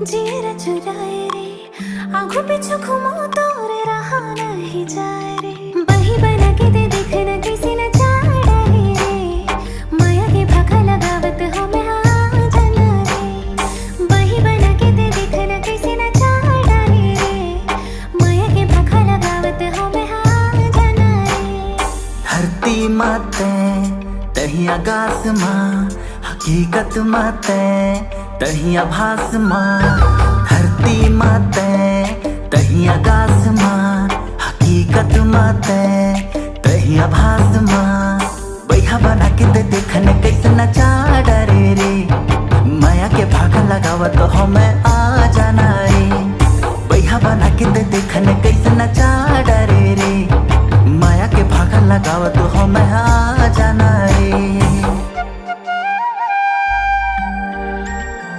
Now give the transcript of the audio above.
जीर चुराए रे आंखों पीछू घूमो तो रे रहा नहीं जाए रे बही बना के दे देखना किसी न चाड़ा रे माया के भाखा लगावत हो मैं हाँ जाना रे बही बना के दे देखना किसी न चाड़ा रे माया के भाखा लगावत हो मैं हाँ जाना रे धरती माते तही आकाश माँ हकीकत माते तही आभास माँ धरती माते तही आकाश माँ हकीकत माते तही आभास माँ बैहा बना के दे देखने कैसे नचा डरे रे माया के भागा लगावत हो मैं आ जाना रे बैहा बना के दे देखने कैसे नचा डरे रे माया के भागा लगावत हो मैं